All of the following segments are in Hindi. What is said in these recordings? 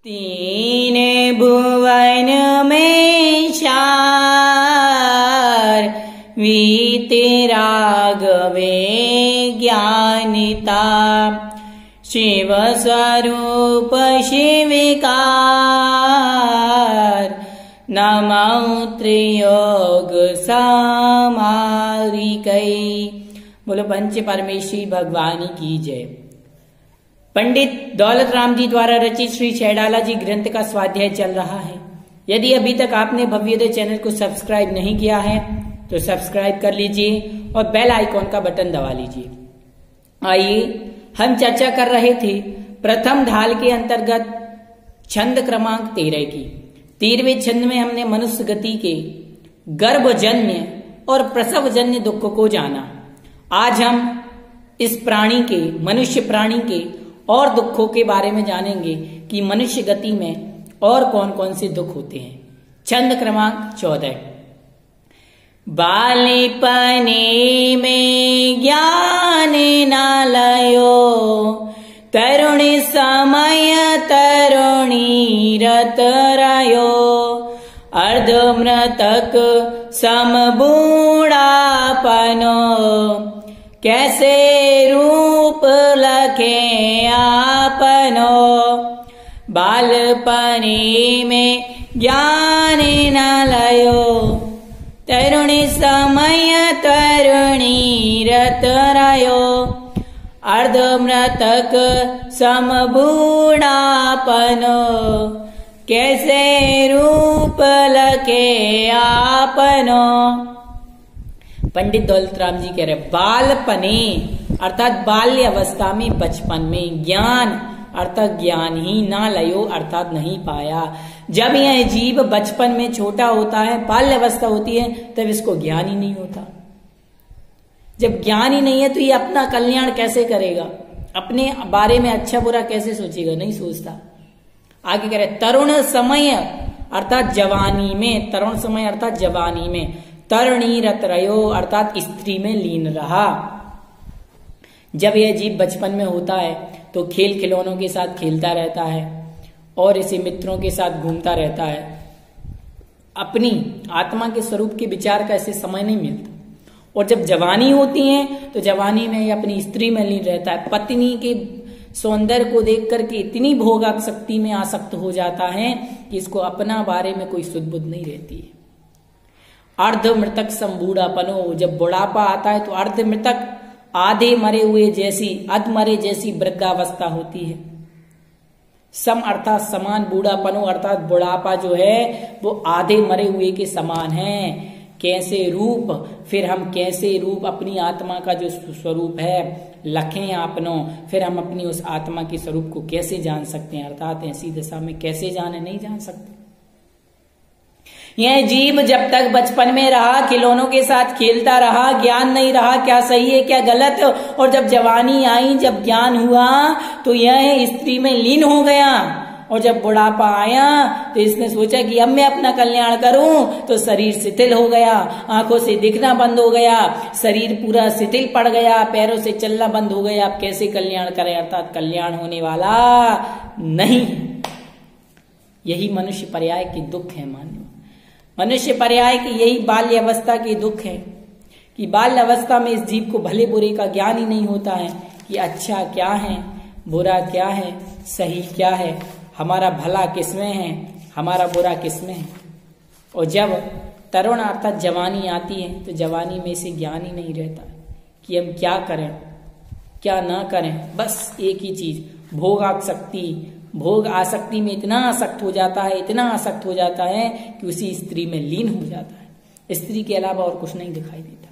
तीन भुवन में चार वीते राघवे ज्ञानिता शिव स्वरूप शिविकार नमः त्रियोग समारिकै। बोलो पंच परमेश्वरी भगवानी की जय। पंडित दौलत राम जी द्वारा रचित श्री छैडाला जी ग्रंथ का स्वाध्याय चल रहा है। यदि अभी तक आपने भव्योदय चैनल को सब्सक्राइब नहीं किया है तो सब्सक्राइब कर लीजिए और बेल आइकॉन का बटन दबा लीजिए। आइए हम चर्चा कर रहे थे प्रथम ढाल के अंतर्गत छंद क्रमांक 13 की। 13वें छंद में हमने मनुष्य गति के गर्भजन्य और प्रसवजन्य दुख को जाना। आज हम इस प्राणी के, मनुष्य प्राणी के और दुखों के बारे में जानेंगे कि मनुष्य गति में और कौन कौन से दुख होते हैं। छंद क्रमांक 14। बालिपने में ज्ञान न लयो तरुणी समय तरुणी रत रयो अर्धमृतक समबूढ़ापनो कैसे रूप लखे आपनो। बालपने में ज्ञान न लयो तरुणी समय तरुणी रत रयो अर्धमृतक समबूढ़ापनो कैसे रूप लखे आपनो। पंडित दौलत राम जी कह रहे बालपने अर्थात बाल्य अवस्था में, बचपन में, ज्ञान अर्थात ज्ञान ही ना लयो अर्थात नहीं पाया। जब यह जीव बचपन में छोटा होता है, बाल्य अवस्था होती है, तब इसको ज्ञान ही नहीं होता। जब ज्ञान ही नहीं है तो ये अपना कल्याण कैसे करेगा, अपने बारे में अच्छा बुरा कैसे सोचेगा, नहीं सोचता। आगे कह रहे तरुण समय अर्थात जवानी में, तरुण समय अर्थात जवानी में, तरुणी रत रयो अर्थात स्त्री में लीन रहा। जब यह जीव बचपन में होता है तो खेल खिलौनों के साथ खेलता रहता है और इसे मित्रों के साथ घूमता रहता है। अपनी आत्मा के स्वरूप के विचार का इसे समय नहीं मिलता। और जब जवानी होती है तो जवानी में यह अपनी स्त्री में लीन रहता है। पत्नी के सौंदर्य को देख करके इतनी भोगासक्ति में आसक्त हो जाता है कि इसको अपना बारे में कोई सुध बुध नहीं रहती है। अर्ध मृतक संबूढ़ापनो, जब बुढ़ापा आता है तो अर्ध मृतक आधे मरे हुए जैसी, अध मरे जैसी वृद्धावस्था होती है। सम अर्थात समान, बूढ़ापनो अर्थात बुढ़ापा जो है वो आधे मरे हुए के समान है। कैसे रूप, फिर हम कैसे रूप अपनी आत्मा का जो स्वरूप है लखें आपनो, फिर हम अपनी उस आत्मा के स्वरूप को कैसे जान सकते हैं, अर्थात ऐसी दशा में कैसे जाने, नहीं जान सकते। यह जीव जब तक बचपन में रहा, खिलौनों के साथ खेलता रहा, ज्ञान नहीं रहा क्या सही है क्या गलत, और जब जवानी आई, जब ज्ञान हुआ तो यह स्त्री में लीन हो गया। और जब बुढ़ापा आया तो इसने सोचा कि अब मैं अपना कल्याण करूं, तो शरीर शिथिल हो गया, आंखों से दिखना बंद हो गया, शरीर पूरा शिथिल पड़ गया, पैरों से चलना बंद हो गया। अब कैसे कल्याण करें, अर्थात कल्याण होने वाला नहीं। यही मनुष्य पर्याय के दुख है। मान्य मनुष्य पर्याय की यही बाल्य अवस्था के दुख है कि बाल्य अवस्था में इस जीव को भले बुरे का ज्ञान ही नहीं होता है कि अच्छा क्या है, बुरा क्या है, सही क्या है, हमारा भला किसमें है, हमारा बुरा किसमें है। और जब तरुण अर्थात जवानी आती है तो जवानी में से ज्ञान ही नहीं रहता कि हम क्या करें क्या ना करें। बस एक ही चीज, भोग आसक्ति में इतना आसक्त हो जाता है, इतना आसक्त हो जाता है कि उसी स्त्री में लीन हो जाता है। स्त्री के अलावा और कुछ नहीं दिखाई देता।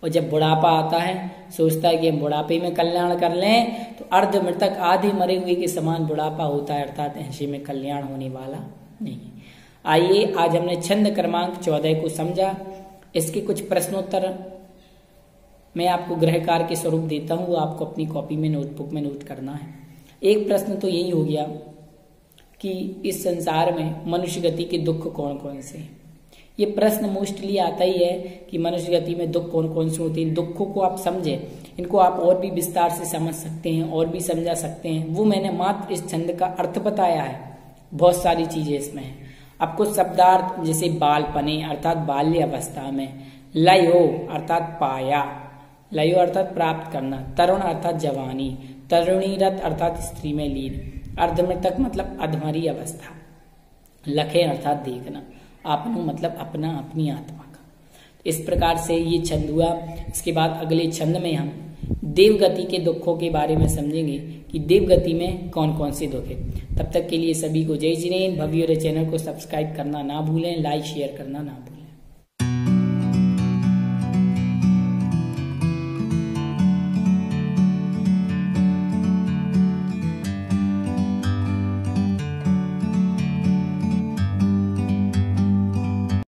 और जब बुढ़ापा आता है सोचता है कि हम बुढ़ापे में कल्याण कर लें, तो अर्ध मृतक आधे मरे हुए के समान बुढ़ापा होता है, अर्थात ऐसे में कल्याण होने वाला नहीं। आइए आज हमने छंद क्रमांक 14 को समझा। इसके कुछ प्रश्नोत्तर मैं आपको गृह कार्य के स्वरूप देता हूँ, आपको अपनी कॉपी में, नोटबुक में नोट करना है। एक प्रश्न तो यही हो गया कि इस संसार में मनुष्य गति के दुख कौन कौन से हैं। ये प्रश्न मोस्टली आता ही है कि मनुष्य गति में दुख कौन कौन से होते हैं। दुखों को आप समझे, इनको आप और भी विस्तार से समझ सकते हैं और भी समझा सकते हैं। वो मैंने मात्र इस छंद का अर्थ बताया है, बहुत सारी चीजें इसमें हैं। आपको शब्दार्थ जैसे बालपने अर्थात बाल्य अवस्था में, लयो अर्थात पाया, लयो अर्थात प्राप्त करना, तरुण अर्थात जवानी, तरुणीरत अर्थात स्त्री में लीन, अर्धमृतक मतलब अधमरी अवस्था, लखे अर्थात देखना, आपनो मतलब अपना अपनी आत्मा का। इस प्रकार से ये छंद हुआ। इसके बाद अगले छंद में हम देवगति के दुखों के बारे में समझेंगे कि देवगति में कौन कौन से दुख है। तब तक के लिए सभी को जय जिनेन्द्र। भव्य चैनल को सब्सक्राइब करना ना भूलें, लाइक शेयर करना ना भूलें।